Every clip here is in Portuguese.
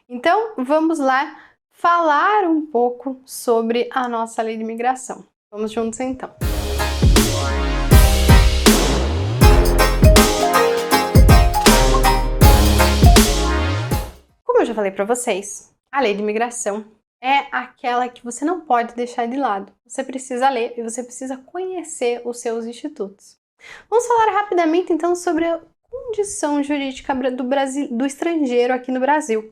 Então, vamos lá falar um pouco sobre a nossa lei de imigração. Vamos juntos então. Como eu já falei para vocês, a lei de imigração é aquela que você não pode deixar de lado. Você precisa ler e você precisa conhecer os seus institutos. Vamos falar rapidamente então sobre a condição jurídica do estrangeiro aqui no Brasil.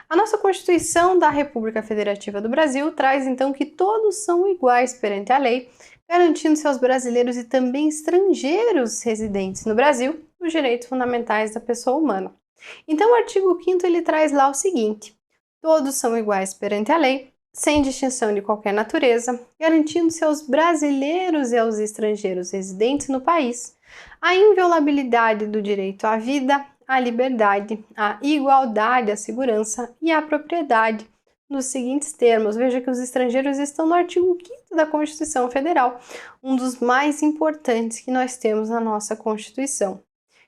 A nossa Constituição da República Federativa do Brasil traz então que todos são iguais perante a lei, garantindo-se aos brasileiros e também estrangeiros residentes no Brasil os direitos fundamentais da pessoa humana. Então o artigo 5º ele traz lá o seguinte: todos são iguais perante a lei, sem distinção de qualquer natureza, garantindo-se aos brasileiros e aos estrangeiros residentes no país a inviolabilidade do direito à vida, à liberdade, à igualdade, à segurança e à propriedade, nos seguintes termos. Veja que os estrangeiros estão no artigo 5º da Constituição Federal, um dos mais importantes que nós temos na nossa Constituição.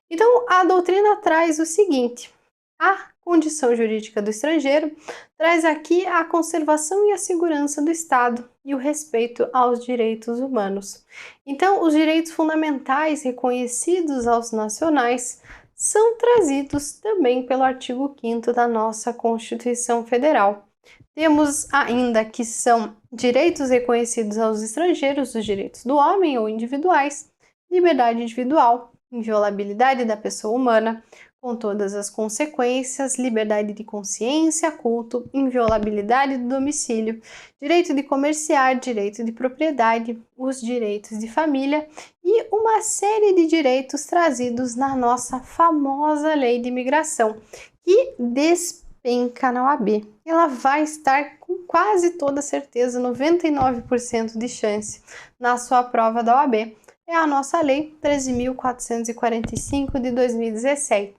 Então, a doutrina traz o seguinte: a condição jurídica do estrangeiro traz aqui a conservação e a segurança do Estado e o respeito aos direitos humanos. Então, os direitos fundamentais reconhecidos aos nacionais são trazidos também pelo artigo 5º da nossa Constituição Federal. Temos ainda que são direitos reconhecidos aos estrangeiros, os direitos do homem ou individuais, liberdade individual, inviolabilidade da pessoa humana, com todas as consequências, liberdade de consciência, culto, inviolabilidade do domicílio, direito de comerciar, direito de propriedade, os direitos de família e uma série de direitos trazidos na nossa famosa lei de imigração, que despenca na OAB. Ela vai estar com quase toda certeza, 99% de chance na sua prova da OAB. É a nossa Lei 13.445 de 2017.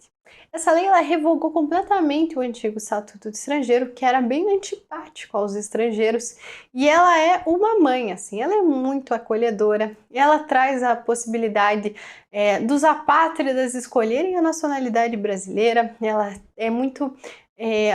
Essa lei ela revogou completamente o antigo Estatuto do Estrangeiro, que era bem antipático aos estrangeiros, e ela é uma mãe, assim, ela é muito acolhedora, ela traz a possibilidade dos apátridas escolherem a nacionalidade brasileira, ela é muito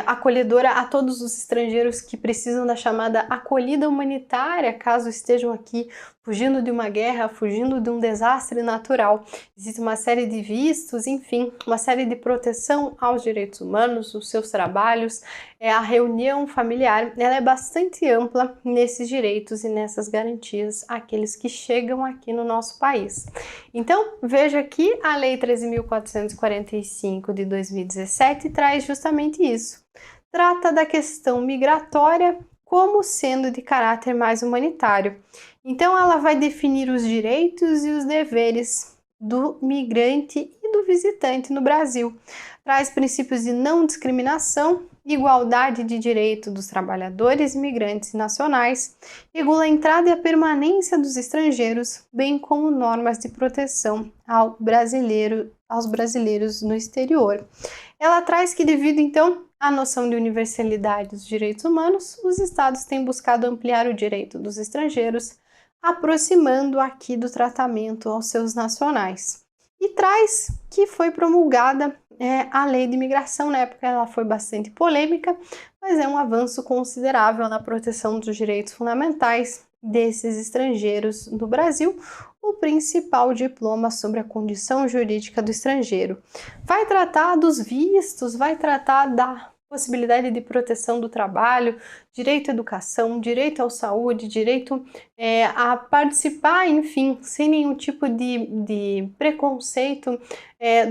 acolhedora a todos os estrangeiros que precisam da chamada acolhida humanitária, caso estejam aqui fugindo de uma guerra, fugindo de um desastre natural. Existe uma série de vistos, enfim, uma série de proteção aos direitos humanos, os seus trabalhos, a reunião familiar, ela é bastante ampla nesses direitos e nessas garantias àqueles que chegam aqui no nosso país. Então, veja que a Lei 13.445 de 2017 traz justamente isso. Trata da questão migratória como sendo de caráter mais humanitário. Então, ela vai definir os direitos e os deveres do migrante e do visitante no Brasil. Traz princípios de não discriminação, igualdade de direito dos trabalhadores, imigrantes e nacionais, regula a entrada e a permanência dos estrangeiros, bem como normas de proteção aos brasileiros no exterior. Ela traz que, devido então à noção de universalidade dos direitos humanos, os estados têm buscado ampliar o direito dos estrangeiros, aproximando aqui do tratamento aos seus nacionais. E traz que foi promulgada a lei de imigração. Na época ela foi bastante polêmica, mas é um avanço considerável na proteção dos direitos fundamentais desses estrangeiros no Brasil, o principal diploma sobre a condição jurídica do estrangeiro. Vai tratar dos vistos, vai tratar da possibilidade de proteção do trabalho, direito à educação, direito à saúde, direito a participar, enfim, sem nenhum tipo de preconceito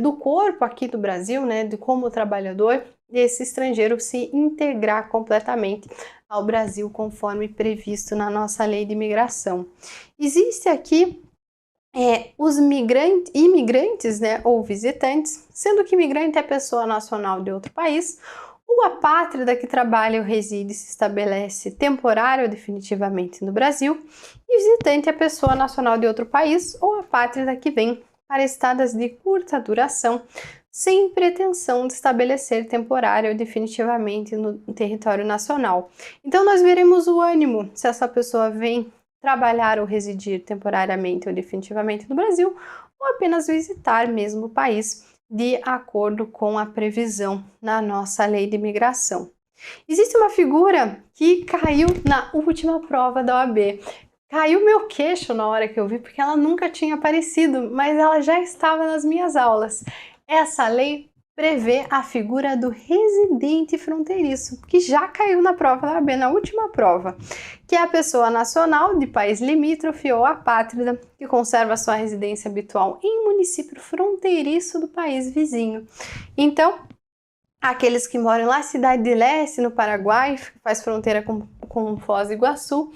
do corpo aqui do Brasil, né, de como trabalhador, esse estrangeiro se integrar completamente ao Brasil conforme previsto na nossa lei de imigração. Existe aqui os imigrantes, né, ou visitantes, sendo que imigrante é pessoa nacional de outro país, ou apátrida que trabalha ou reside e se estabelece temporário ou definitivamente no Brasil, e visitante é pessoa nacional de outro país ou apátrida que vem para estadas de curta duração, sem pretensão de estabelecer temporário ou definitivamente no território nacional. Então nós veremos o ânimo se essa pessoa vem trabalhar ou residir temporariamente ou definitivamente no Brasil, ou apenas visitar mesmo o país de acordo com a previsão na nossa lei de imigração. Existe uma figura que caiu na última prova da OAB. Caiu meu queixo na hora que eu vi, porque ela nunca tinha aparecido, mas ela já estava nas minhas aulas. Essa lei prevê a figura do residente fronteiriço, que já caiu na prova da OAB, na última prova, que é a pessoa nacional de país limítrofe ou apátrida que conserva sua residência habitual em município fronteiriço do país vizinho. Então, aqueles que moram lá na Cidade de Leste, no Paraguai, que faz fronteira com Foz do Iguaçu,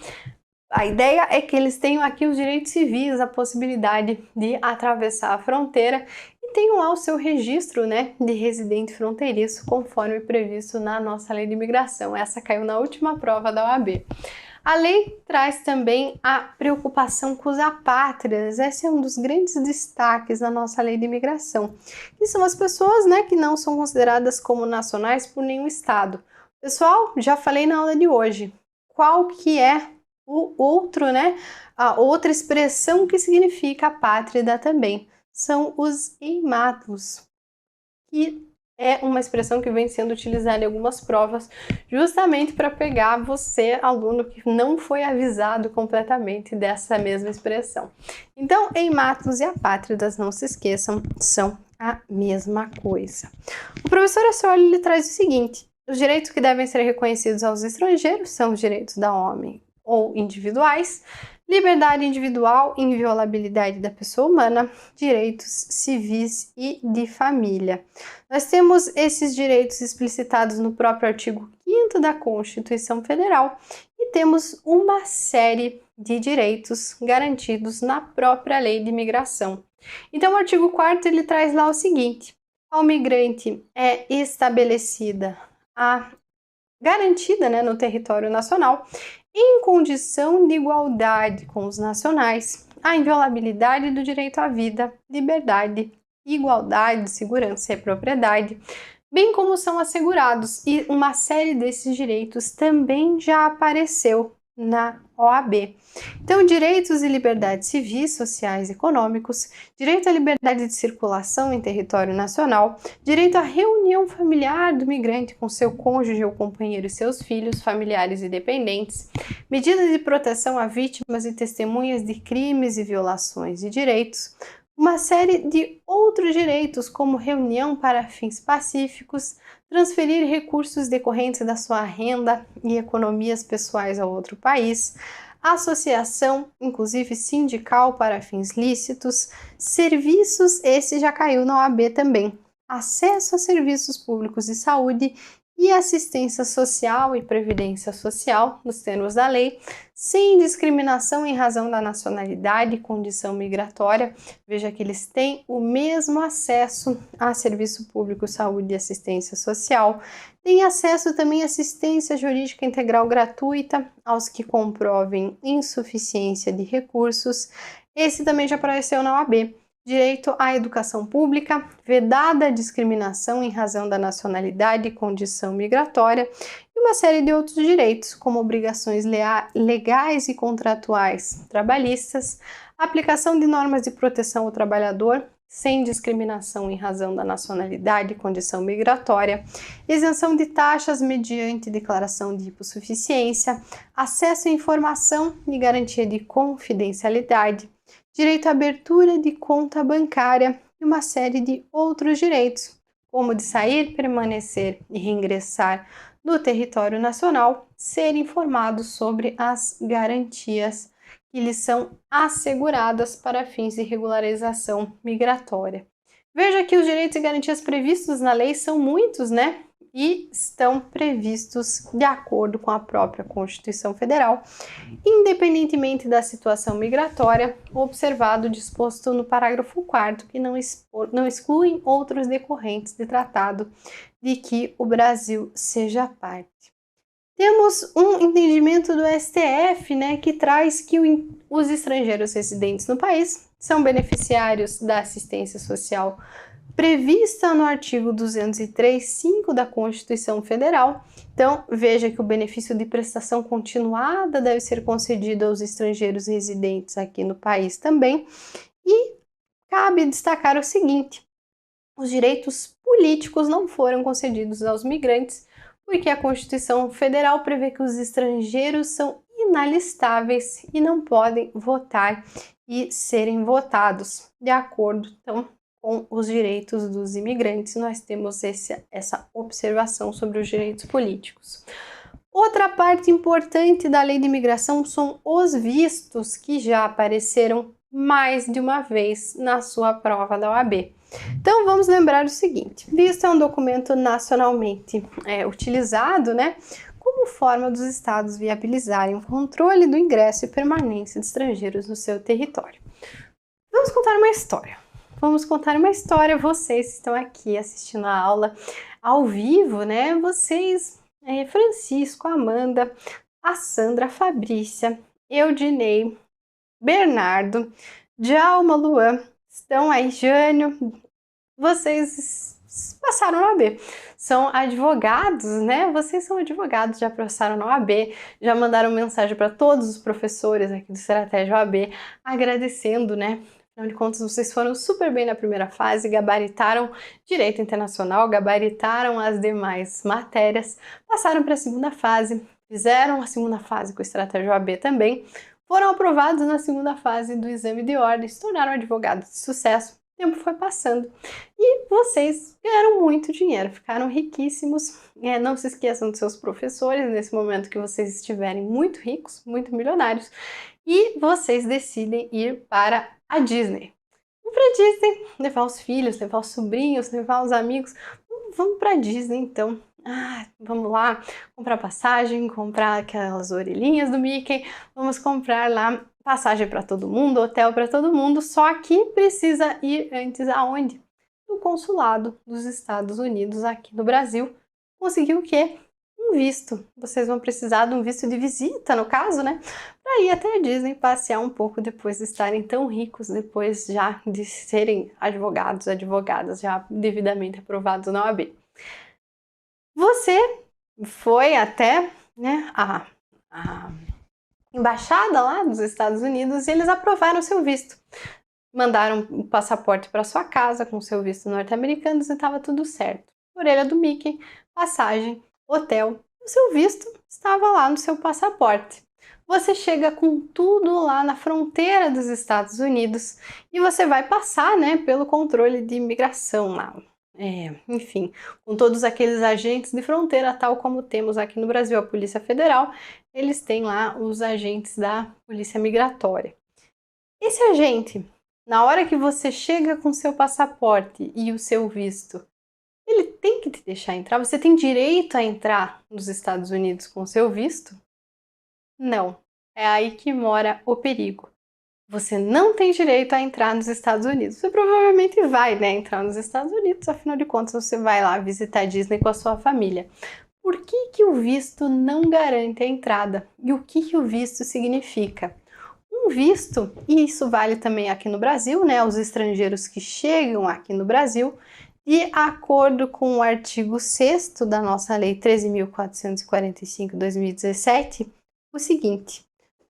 a ideia é que eles tenham aqui os direitos civis, a possibilidade de atravessar a fronteira e tenham lá o seu registro, né, de residente fronteiriço, conforme previsto na nossa lei de imigração. Essa caiu na última prova da OAB. A lei traz também a preocupação com os apátridas. Esse é um dos grandes destaques na nossa lei de imigração, que são as pessoas, né, que não são consideradas como nacionais por nenhum estado. Pessoal, já falei na aula de hoje, qual que é o outro, né, a outra expressão que significa apátrida também, são os eimatos, que é uma expressão que vem sendo utilizada em algumas provas, justamente para pegar você, aluno, que não foi avisado completamente dessa mesma expressão. Então, eimatos e apátridas, não se esqueçam, são a mesma coisa. O professor Ascioli, ele traz o seguinte: os direitos que devem ser reconhecidos aos estrangeiros são os direitos da homem ou individuais, liberdade individual, inviolabilidade da pessoa humana, direitos civis e de família. Nós temos esses direitos explicitados no próprio artigo 5º da Constituição Federal e temos uma série de direitos garantidos na própria Lei de Imigração. Então, o artigo 4º ele traz lá o seguinte: ao migrante é estabelecida garantida, né, no território nacional, em condição de igualdade com os nacionais, a inviolabilidade do direito à vida, liberdade, igualdade, segurança e propriedade, bem como são assegurados, e uma série desses direitos também já apareceu na OAB. Então, direitos e liberdades civis, sociais e econômicos, direito à liberdade de circulação em território nacional, direito à reunião familiar do migrante com seu cônjuge ou companheiro e seus filhos, familiares e dependentes, medidas de proteção a vítimas e testemunhas de crimes e violações de direitos, uma série de outros direitos, como reunião para fins pacíficos, transferir recursos decorrentes da sua renda e economias pessoais a outro país, associação, inclusive sindical para fins lícitos, serviços, esse já caiu na OAB também, acesso a serviços públicos de saúde e assistência social e previdência social, nos termos da lei, sem discriminação em razão da nacionalidade e condição migratória. Veja que eles têm o mesmo acesso a serviço público, saúde e assistência social. Tem acesso também à assistência jurídica integral gratuita aos que comprovem insuficiência de recursos. Esse também já apareceu na OAB. Direito à educação pública, vedada a discriminação em razão da nacionalidade e condição migratória, e uma série de outros direitos, como obrigações legais e contratuais trabalhistas, aplicação de normas de proteção ao trabalhador, sem discriminação em razão da nacionalidade e condição migratória, isenção de taxas mediante declaração de hipossuficiência, acesso à informação e garantia de confidencialidade, direito à abertura de conta bancária e uma série de outros direitos, como de sair, permanecer e reingressar no território nacional, ser informados sobre as garantias que lhes são asseguradas para fins de regularização migratória. Veja que os direitos e garantias previstos na lei são muitos, né? E estão previstos de acordo com a própria Constituição Federal, independentemente da situação migratória, observado o disposto no parágrafo 4º, que não excluem outros decorrentes de tratado de que o Brasil seja parte. Temos um entendimento do STF, né, que traz que os estrangeiros residentes no país são beneficiários da assistência social prevista no artigo 203(5) da Constituição Federal. Então, veja que o benefício de prestação continuada deve ser concedido aos estrangeiros residentes aqui no país também. E cabe destacar o seguinte: os direitos políticos não foram concedidos aos migrantes porque a Constituição Federal prevê que os estrangeiros são inalistáveis e não podem votar e serem votados de acordo, então, com os direitos dos imigrantes. Nós temos essa observação sobre os direitos políticos. Outra parte importante da lei de imigração são os vistos, que já apareceram mais de uma vez na sua prova da OAB. Então vamos lembrar o seguinte: visto é um documento nacionalmente utilizado, né, como forma dos estados viabilizarem o controle do ingresso e permanência de estrangeiros no seu território. Vamos contar uma história. Vamos contar uma história. Vocês que estão aqui assistindo a aula ao vivo, né? Vocês, Francisco, Amanda, a Sandra, a Fabrícia, Eudinei, Bernardo, Djalma, Luan, estão aí, Jânio, vocês passaram na OAB, são advogados, né? Vocês são advogados, já passaram na OAB, já mandaram mensagem para todos os professores aqui do Estratégia OAB, agradecendo, né? Afinal de contas, vocês foram super bem na primeira fase, gabaritaram Direito Internacional, gabaritaram as demais matérias, passaram para a segunda fase, fizeram a segunda fase com a Estratégia OAB também, foram aprovados na segunda fase do exame de ordem, se tornaram advogados de sucesso. O tempo foi passando e vocês ganharam muito dinheiro, ficaram riquíssimos. Não se esqueçam dos seus professores nesse momento que vocês estiverem muito ricos, muito milionários, e vocês decidem ir para a Disney. Vamos para a Disney, levar os filhos, levar os sobrinhos, levar os amigos. Vamos para a Disney então. Vamos lá comprar passagem, comprar aquelas orelhinhas do Mickey, vamos comprar lá passagem para todo mundo, hotel para todo mundo, só que precisa ir antes aonde? No consulado dos Estados Unidos aqui no Brasil. Conseguir o quê? Um visto. Vocês vão precisar de um visto de visita, no caso, né? Para ir até a Disney passear um pouco depois de estarem tão ricos, depois já de serem advogadas já devidamente aprovados na OAB. Você foi até, né, a embaixada lá dos Estados Unidos e eles aprovaram o seu visto. Mandaram o passaporte para sua casa com o seu visto norte-americano e estava tudo certo. Orelha do Mickey, passagem, hotel, o seu visto estava lá no seu passaporte. Você chega com tudo lá na fronteira dos Estados Unidos e você vai passar, né, pelo controle de imigração lá. Enfim, com todos aqueles agentes de fronteira, tal como temos aqui no Brasil a Polícia Federal, eles têm lá os agentes da Polícia Migratória. Esse agente, na hora que você chega com seu passaporte e o seu visto, ele tem que te deixar entrar? Você tem direito a entrar nos Estados Unidos com seu visto? Não. É aí que mora o perigo. Você não tem direito a entrar nos Estados Unidos. Você provavelmente vai, né, entrar nos Estados Unidos, afinal de contas você vai lá visitar a Disney com a sua família. Por que o visto não garante a entrada? E o que o visto significa? Um visto, e isso vale também aqui no Brasil, né, os estrangeiros que chegam aqui no Brasil, de acordo com o artigo 6º da nossa Lei 13.445/2017, o seguinte: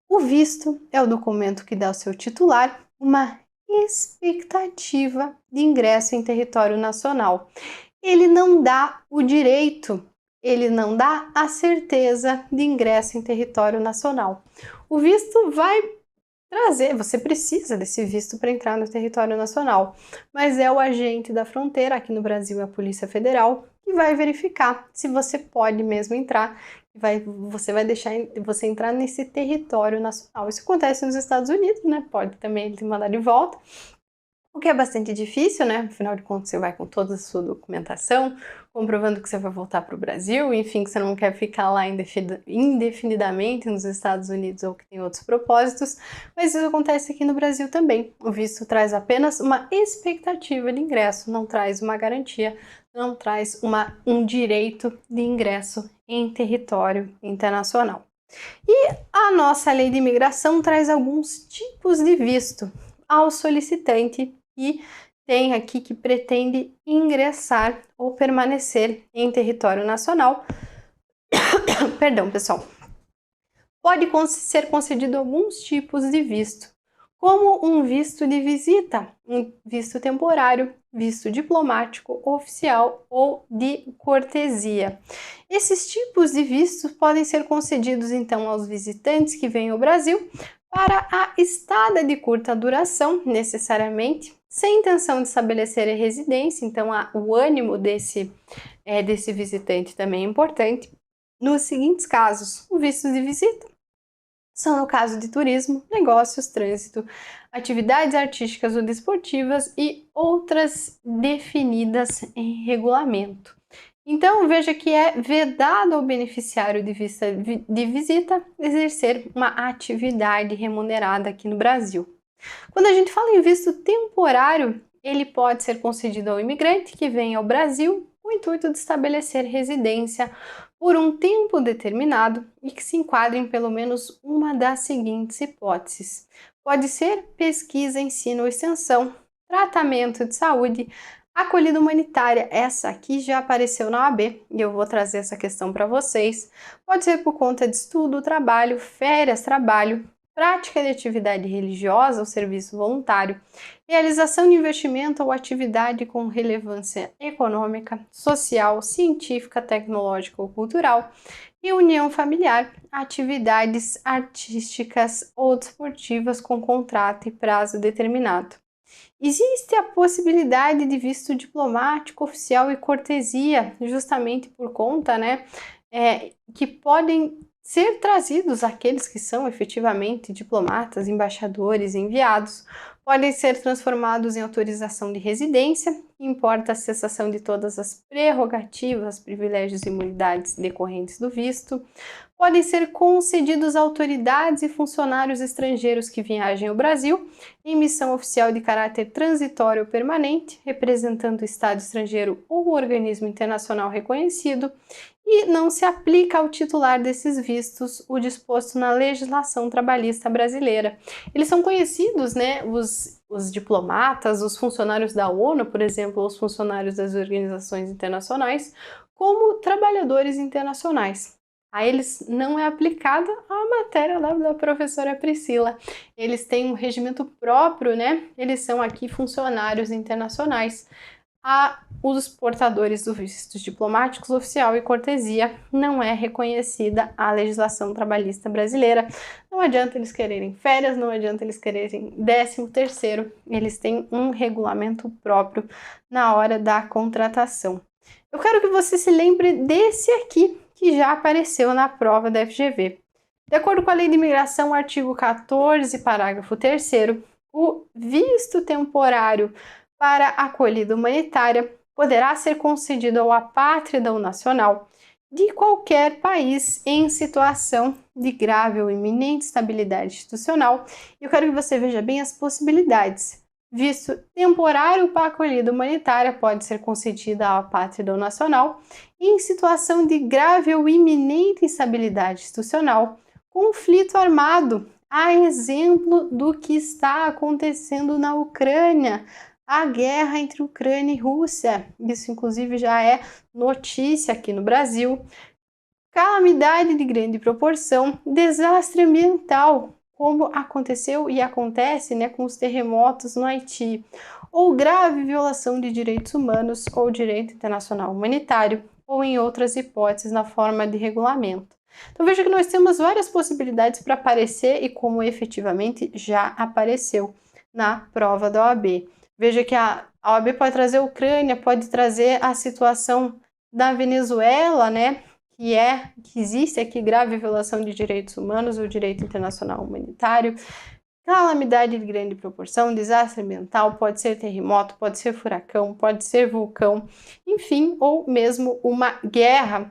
o visto é o documento que dá ao seu titular uma expectativa de ingresso em território nacional. Ele não dá o direito, ele não dá a certeza de ingresso em território nacional. O visto vai trazer, você precisa desse visto para entrar no território nacional, mas é o agente da fronteira, aqui no Brasil é a Polícia Federal, que vai verificar se você pode mesmo entrar, você vai deixar você entrar nesse território nacional. Isso acontece nos Estados Unidos, né? Pode também ele te mandar de volta, o que é bastante difícil, né? Afinal de contas, você vai com toda a sua documentação, comprovando que você vai voltar para o Brasil, enfim, que você não quer ficar lá indefinidamente nos Estados Unidos ou que tem outros propósitos, mas isso acontece aqui no Brasil também. O visto traz apenas uma expectativa de ingresso, não traz uma garantia, não traz um direito de ingresso em território internacional. E a nossa lei de imigração traz alguns tipos de visto ao solicitante que tem aqui que pretende ingressar ou permanecer em território nacional. Perdão, pessoal. Pode ser concedido alguns tipos de visto, como um visto de visita, um visto temporário visto diplomático, oficial ou de cortesia. Esses tipos de vistos podem ser concedidos então aos visitantes que vêm ao Brasil para a estada de curta duração, necessariamente, sem intenção de estabelecer a residência, então o ânimo desse visitante também é importante. Nos seguintes casos, o visto de visita são no caso de turismo, negócios, trânsito, atividades artísticas ou desportivas e outras definidas em regulamento. Então, veja que é vedado ao beneficiário de vista de visita exercer uma atividade remunerada aqui no Brasil. Quando a gente fala em visto temporário, ele pode ser concedido ao imigrante que vem ao Brasil com o intuito de estabelecer residência por um tempo determinado e que se enquadre em pelo menos uma das seguintes hipóteses. Pode ser pesquisa, ensino ou extensão, tratamento de saúde, acolhida humanitária, essa aqui já apareceu na OAB e eu vou trazer essa questão para vocês. Pode ser por conta de estudo, trabalho, férias, trabalho, prática de atividade religiosa ou serviço voluntário, realização de investimento ou atividade com relevância econômica, social, científica, tecnológica ou cultural, reunião familiar, atividades artísticas ou desportivas com contrato e prazo determinado. Existe a possibilidade de visto diplomático, oficial e cortesia, justamente por conta, que podem ser trazidos aqueles que são efetivamente diplomatas, embaixadores, enviados, podem ser transformados em autorização de residência, que importa a cessação de todas as prerrogativas, privilégios e imunidades decorrentes do visto, podem ser concedidos a autoridades e funcionários estrangeiros que viajem ao Brasil em missão oficial de caráter transitório ou permanente, representando o Estado estrangeiro ou organismo internacional reconhecido, e não se aplica ao titular desses vistos o disposto na legislação trabalhista brasileira. Eles são conhecidos, os diplomatas, os funcionários da ONU, por exemplo, os funcionários das organizações internacionais, como trabalhadores internacionais. A eles não é aplicada a matéria lá da professora Priscila. Eles têm um regimento próprio, Eles são aqui funcionários internacionais. Os portadores dos vistos diplomáticos, oficial e cortesia não é reconhecida a legislação trabalhista brasileira. Não adianta eles quererem férias, não adianta eles quererem 13º, eles têm um regulamento próprio na hora da contratação. Eu quero que você se lembre desse aqui, que já apareceu na prova da FGV. De acordo com a Lei de Imigração, artigo 14, parágrafo 3º, o visto temporário para acolhida humanitária poderá ser concedido ao apátrida ou nacional de qualquer país em situação de grave ou iminente instabilidade institucional. Eu quero que você veja bem as possibilidades. Visto temporário para acolhida humanitária pode ser concedido ao apátrida ou nacional em situação de grave ou iminente instabilidade institucional, conflito armado, a exemplo do que está acontecendo na Ucrânia, a guerra entre Ucrânia e Rússia. Isso, inclusive, já é notícia aqui no Brasil. Calamidade de grande proporção, desastre ambiental, como aconteceu e acontece com os terremotos no Haiti, ou grave violação de direitos humanos ou direito internacional humanitário, ou em outras hipóteses na forma de regulamento. Então veja que nós temos várias possibilidades para aparecer e como efetivamente já apareceu na prova da OAB. Veja que a OAB pode trazer a Ucrânia, pode trazer a situação da Venezuela, que existe aqui grave violação de direitos humanos ou direito internacional humanitário, calamidade de grande proporção, desastre ambiental, pode ser terremoto, pode ser furacão, pode ser vulcão, enfim, ou mesmo uma guerra.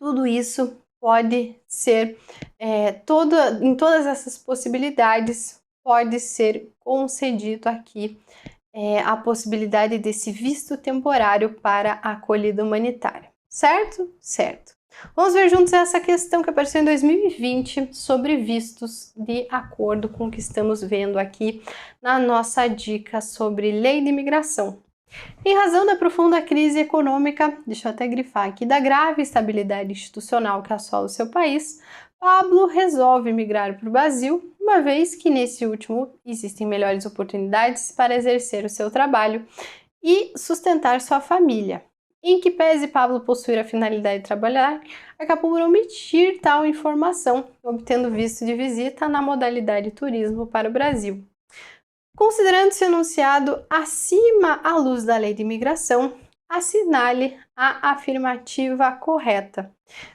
Tudo isso pode ser, em todas essas possibilidades, pode ser concedido aqui a possibilidade desse visto temporário para a acolhida humanitária. Certo? Certo. Vamos ver juntos essa questão que apareceu em 2020 sobre vistos de acordo com o que estamos vendo aqui na nossa dica sobre lei de imigração. Em razão da profunda crise econômica, deixa eu até grifar aqui, da grave instabilidade institucional que assola o seu país, Pablo resolve migrar para o Brasil, uma vez que nesse último existem melhores oportunidades para exercer o seu trabalho e sustentar sua família. Em que pese Pablo possuir a finalidade de trabalhar, acabou por omitir tal informação, obtendo visto de visita na modalidade turismo para o Brasil. Considerando-se enunciado acima à luz da lei de imigração, assinale a afirmativa correta.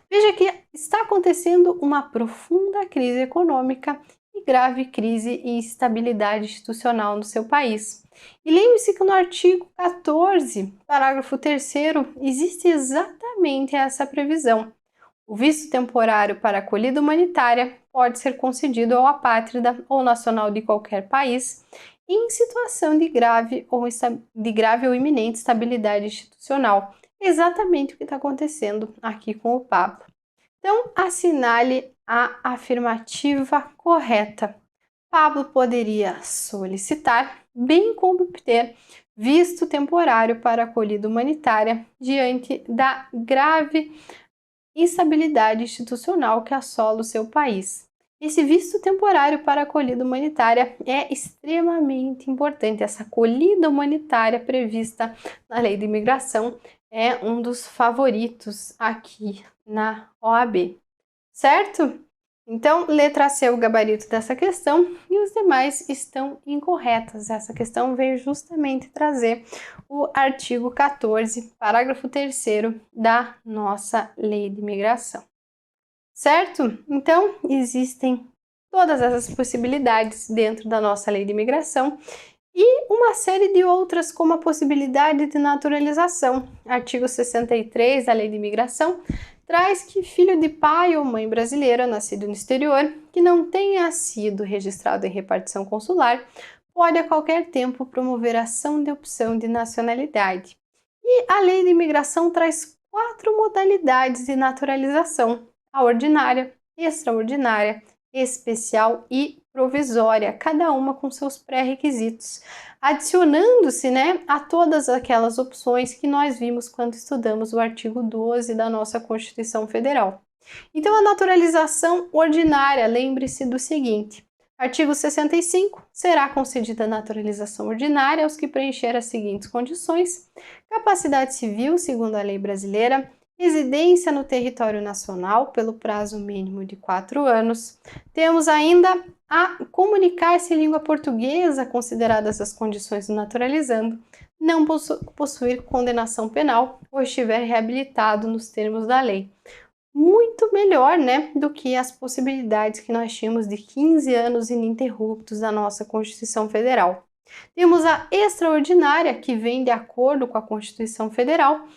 Veja que está acontecendo uma profunda crise econômica e grave crise e instabilidade institucional no seu país. E lembre-se que no artigo 14, parágrafo 3º, existe exatamente essa previsão. O visto temporário para acolhida humanitária pode ser concedido ao apátrida ou nacional de qualquer país em situação de grave ou iminente estabilidade institucional. Exatamente o que está acontecendo aqui com o Pablo. Então, assinale a afirmativa correta. Pablo poderia solicitar, bem como obter, visto temporário para acolhida humanitária diante da grave instabilidade institucional que assola o seu país. Esse visto temporário para acolhida humanitária é extremamente importante. Essa acolhida humanitária prevista na Lei de Imigração é um dos favoritos aqui na OAB, certo? Então, letra C é o gabarito dessa questão e os demais estão incorretas. Essa questão veio justamente trazer o artigo 14, parágrafo 3º da nossa Lei de Imigração. Certo? Então, existem todas essas possibilidades dentro da nossa Lei de Imigração e uma série de outras, como a possibilidade de naturalização. Artigo 63 da Lei de Imigração traz que filho de pai ou mãe brasileira nascido no exterior, que não tenha sido registrado em repartição consular, pode a qualquer tempo promover ação de opção de nacionalidade. E a Lei de Imigração traz 4 modalidades de naturalização: a ordinária, extraordinária, especial e provisória, cada uma com seus pré-requisitos, adicionando-se, a todas aquelas opções que nós vimos quando estudamos o artigo 12 da nossa Constituição Federal. Então, a naturalização ordinária, lembre-se do seguinte: artigo 65, será concedida a naturalização ordinária aos que preencher as seguintes condições: capacidade civil, segundo a lei brasileira, residência no território nacional pelo prazo mínimo de 4 anos. Temos ainda a comunicar-se em língua portuguesa, consideradas as condições do naturalizando, não possuir condenação penal ou estiver reabilitado nos termos da lei. Muito melhor, do que as possibilidades que nós tínhamos de 15 anos ininterruptos da nossa Constituição Federal. Temos a extraordinária, que vem de acordo com a Constituição Federal,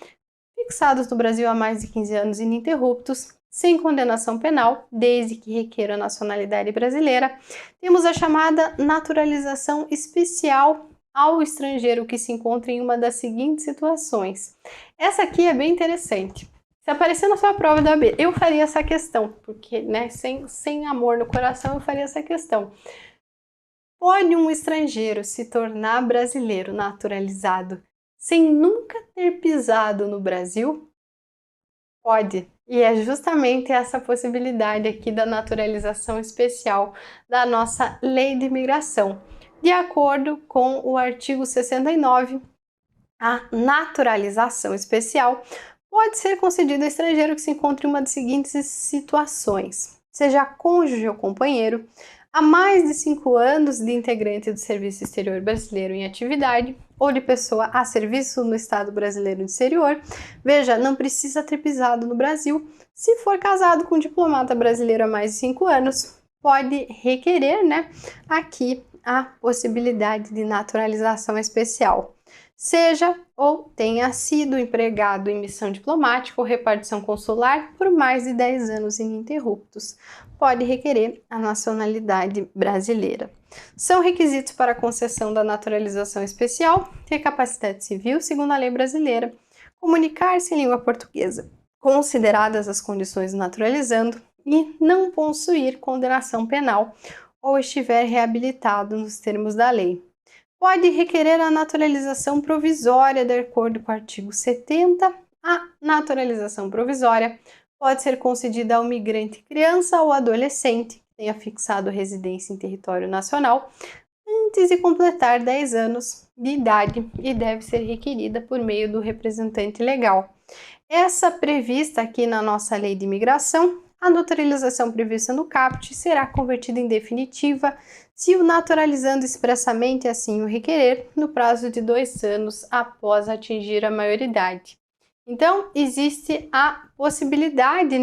fixados no Brasil há mais de 15 anos ininterruptos, sem condenação penal, desde que requeira a nacionalidade brasileira. Temos a chamada naturalização especial ao estrangeiro que se encontra em uma das seguintes situações. Essa aqui é bem interessante. Se aparecer na sua prova da OAB, eu faria essa questão, porque, sem amor no coração, eu faria essa questão. Pode um estrangeiro se tornar brasileiro naturalizado sem nunca ter pisado no Brasil? Pode. E é justamente essa possibilidade aqui da naturalização especial da nossa Lei de Imigração. De acordo com o artigo 69, a naturalização especial pode ser concedida ao estrangeiro que se encontre em uma das seguintes situações: seja cônjuge ou companheiro, há mais de 5 anos de integrante do Serviço Exterior Brasileiro em atividade ou de pessoa a serviço no Estado Brasileiro do Exterior. Veja, não precisa ter pisado no Brasil. Se for casado com um diplomata brasileiro há mais de 5 anos, pode requerer, aqui a possibilidade de naturalização especial. Seja ou tenha sido empregado em missão diplomática ou repartição consular por mais de 10 anos ininterruptos, pode requerer a nacionalidade brasileira. São requisitos para a concessão da naturalização especial: ter capacidade civil, segundo a lei brasileira, comunicar-se em língua portuguesa, consideradas as condições do naturalizando, e não possuir condenação penal ou estiver reabilitado nos termos da lei. Pode requerer a naturalização provisória de acordo com o artigo 70. A naturalização provisória pode ser concedida ao migrante criança ou adolescente que tenha fixado residência em território nacional antes de completar 10 anos de idade e deve ser requerida por meio do representante legal. Essa prevista aqui na nossa lei de imigração, a naturalização prevista no CAPT será convertida em definitiva se o naturalizando expressamente assim o requerer no prazo de 2 anos após atingir a maioridade. Então, existe a possibilidade,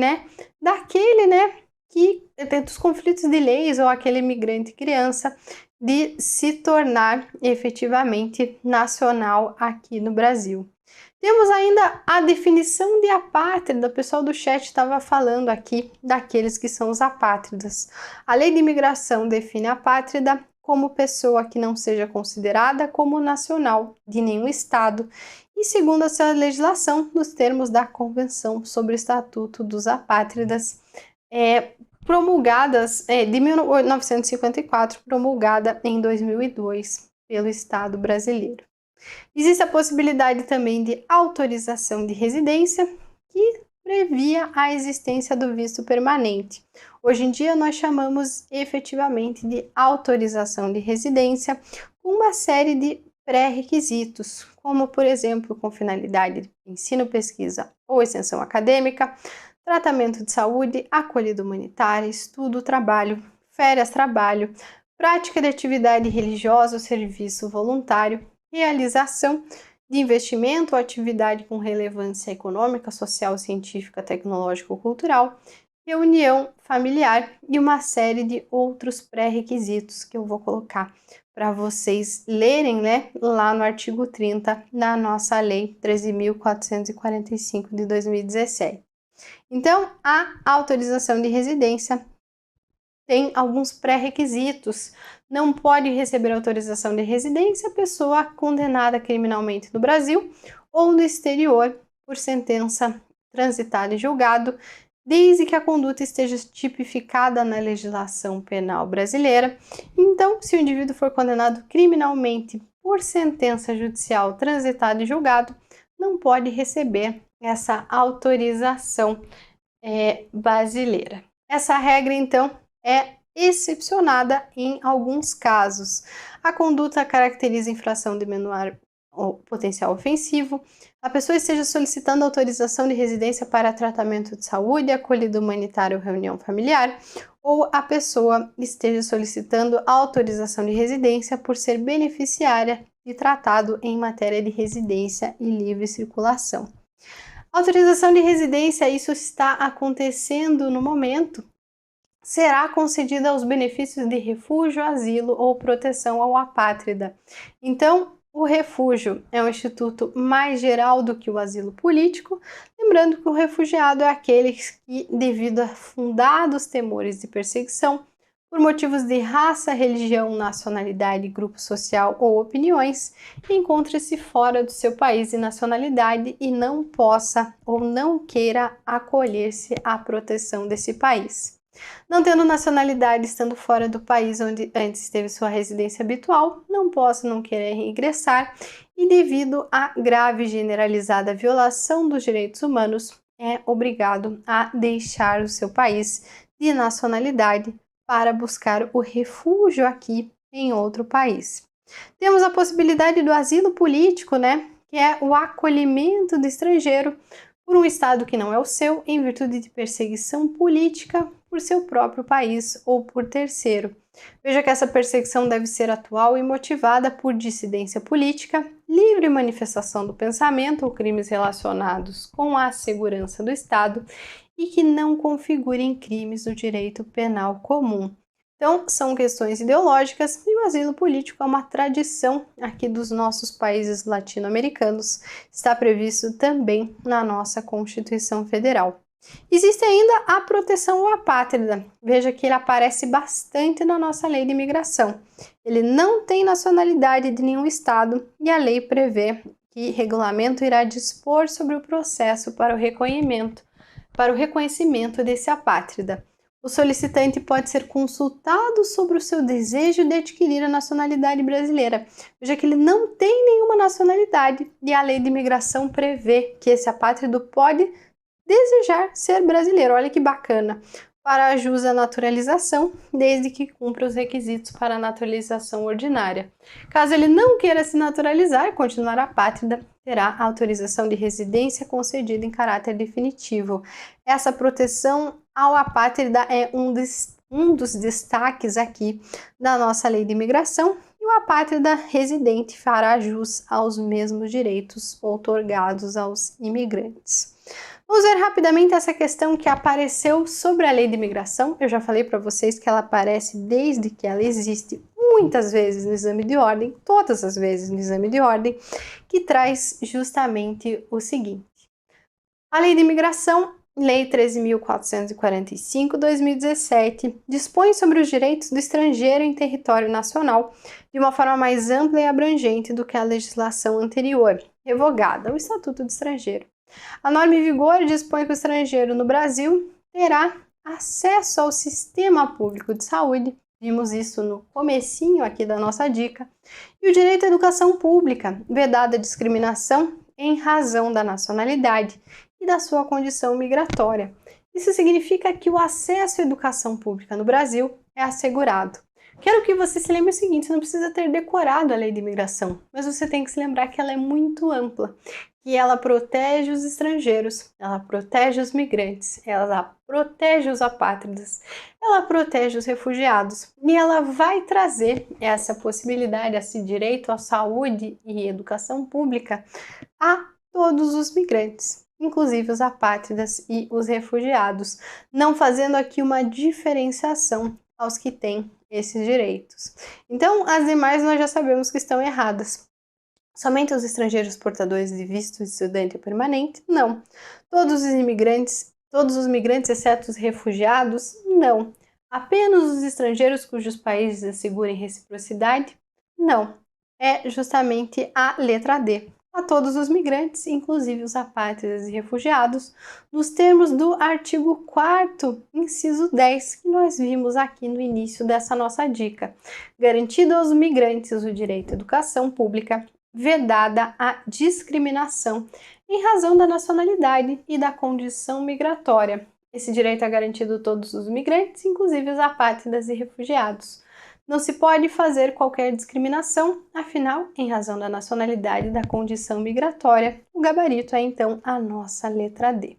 daquele, que tem dos conflitos de leis ou aquele imigrante criança de se tornar efetivamente nacional aqui no Brasil. Temos ainda a definição de apátrida, o pessoal do chat estava falando aqui daqueles que são os apátridas. A lei de imigração define a apátrida como pessoa que não seja considerada como nacional de nenhum estado e segundo a sua legislação, nos termos da Convenção sobre o Estatuto dos Apátridas, promulgadas de 1954, promulgada em 2002 pelo Estado brasileiro. Existe a possibilidade também de autorização de residência, que previa a existência do visto permanente. Hoje em dia, nós chamamos efetivamente de autorização de residência com uma série de pré-requisitos, como, por exemplo, com finalidade de ensino, pesquisa ou extensão acadêmica, tratamento de saúde, acolhida humanitária, estudo, trabalho, férias, trabalho, prática de atividade religiosa ou serviço voluntário, realização de investimento ou atividade com relevância econômica, social, científica, tecnológica ou cultural, reunião familiar e uma série de outros pré-requisitos que eu vou colocar para vocês lerem, lá no artigo 30 da nossa Lei 13.445 de 2017. Então, a autorização de residência tem alguns pré-requisitos. Não pode receber autorização de residência a pessoa condenada criminalmente no Brasil ou no exterior por sentença transitada e julgado, desde que a conduta esteja tipificada na legislação penal brasileira. Então, se o indivíduo for condenado criminalmente por sentença judicial transitada e julgado, não pode receber essa autorização brasileira. Essa regra, então, é excepcionada em alguns casos. A conduta caracteriza infração de menor potencial ofensivo, a pessoa esteja solicitando autorização de residência para tratamento de saúde, acolhida humanitária ou reunião familiar, ou a pessoa esteja solicitando autorização de residência por ser beneficiária de tratado em matéria de residência e livre circulação. Autorização de residência, isso está acontecendo no momento, será concedida aos benefícios de refúgio, asilo ou proteção ao apátrida. Então, o refúgio é um instituto mais geral do que o asilo político, lembrando que o refugiado é aquele que, devido a fundados temores de perseguição, por motivos de raça, religião, nacionalidade, grupo social ou opiniões, encontre-se fora do seu país de nacionalidade e não possa ou não queira acolher-se à proteção desse país. Não tendo nacionalidade, estando fora do país onde antes teve sua residência habitual, não possa não querer ingressar e, devido à grave e generalizada violação dos direitos humanos, é obrigado a deixar o seu país de nacionalidade para buscar o refúgio aqui em outro país. Temos a possibilidade do asilo político, que é o acolhimento do estrangeiro por um estado que não é o seu, em virtude de perseguição política por seu próprio país ou por terceiro. Veja que essa perseguição deve ser atual e motivada por dissidência política, livre manifestação do pensamento ou crimes relacionados com a segurança do Estado e que não configurem crimes do direito penal comum. Então, são questões ideológicas e o asilo político é uma tradição aqui dos nossos países latino-americanos. Está previsto também na nossa Constituição Federal. Existe ainda a proteção ao apátrida. Veja que ele aparece bastante na nossa lei de imigração. Ele não tem nacionalidade de nenhum estado e a lei prevê que o regulamento irá dispor sobre o processo para o reconhecimento desse apátrida. O solicitante pode ser consultado sobre o seu desejo de adquirir a nacionalidade brasileira. Veja que ele não tem nenhuma nacionalidade e a lei de imigração prevê que esse apátrido pode desejar ser brasileiro. Olha que bacana. fará jus à naturalização, desde que cumpra os requisitos para a naturalização ordinária. Caso ele não queira se naturalizar e continuar apátrida, terá autorização de residência concedida em caráter definitivo. Essa proteção ao apátrida é um dos destaques aqui da nossa lei de imigração, e o apátrida residente fará jus aos mesmos direitos outorgados aos imigrantes. Vamos ver rapidamente essa questão que apareceu sobre a lei de imigração. Eu já falei para vocês que ela aparece desde que ela existe, muitas vezes no exame de ordem, todas as vezes no exame de ordem, que traz justamente o seguinte. A lei de imigração, Lei 13.445/2017, dispõe sobre os direitos do estrangeiro em território nacional de uma forma mais ampla e abrangente do que a legislação anterior, revogada, o Estatuto do Estrangeiro. A norma em vigor dispõe que o estrangeiro no Brasil terá acesso ao sistema público de saúde, vimos isso no comecinho aqui da nossa dica, e o direito à educação pública, vedada a discriminação em razão da nacionalidade e da sua condição migratória. Isso significa que o acesso à educação pública no Brasil é assegurado. Quero que você se lembre o seguinte, você não precisa ter decorado a lei de imigração, mas você tem que se lembrar que ela é muito ampla, que ela protege os estrangeiros, ela protege os migrantes, ela protege os apátridas, ela protege os refugiados e ela vai trazer essa possibilidade, esse direito à saúde e educação pública a todos os migrantes, inclusive os apátridas e os refugiados, não fazendo aqui uma diferenciação aos que têm esses direitos. Então, as demais nós já sabemos que estão erradas. Somente os estrangeiros portadores de visto de estudante permanente? Não. Todos os migrantes, exceto os refugiados? Não. Apenas os estrangeiros cujos países assegurem reciprocidade? Não. É justamente a letra D. A todos os migrantes, inclusive os apátridas e refugiados, nos termos do artigo 4º, inciso 10, que nós vimos aqui no início dessa nossa dica. Garantido aos migrantes o direito à educação pública, vedada a discriminação em razão da nacionalidade e da condição migratória. Esse direito é garantido a todos os migrantes, inclusive os apátridas e refugiados. Não se pode fazer qualquer discriminação, afinal, em razão da nacionalidade e da condição migratória, o gabarito é então a nossa letra D.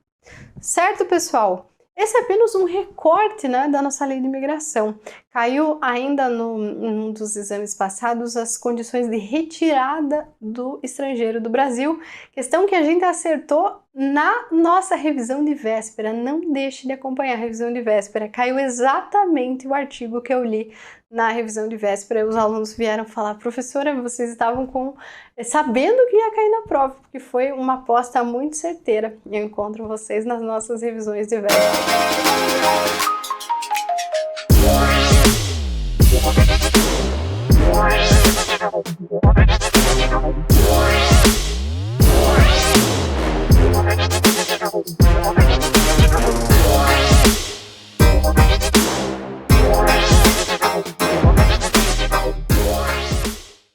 Certo, pessoal? Esse é apenas um recorte, né, da nossa lei de imigração. Caiu ainda num dos exames passados as condições de retirada do estrangeiro do Brasil, questão que a gente acertou na nossa revisão de véspera. Não deixe de acompanhar a revisão de véspera. Caiu exatamente o artigo que eu li na revisão de véspera. Os alunos vieram falar, professora, vocês estavam sabendo que ia cair na prova, porque foi uma aposta muito certeira. Eu encontro vocês nas nossas revisões de véspera.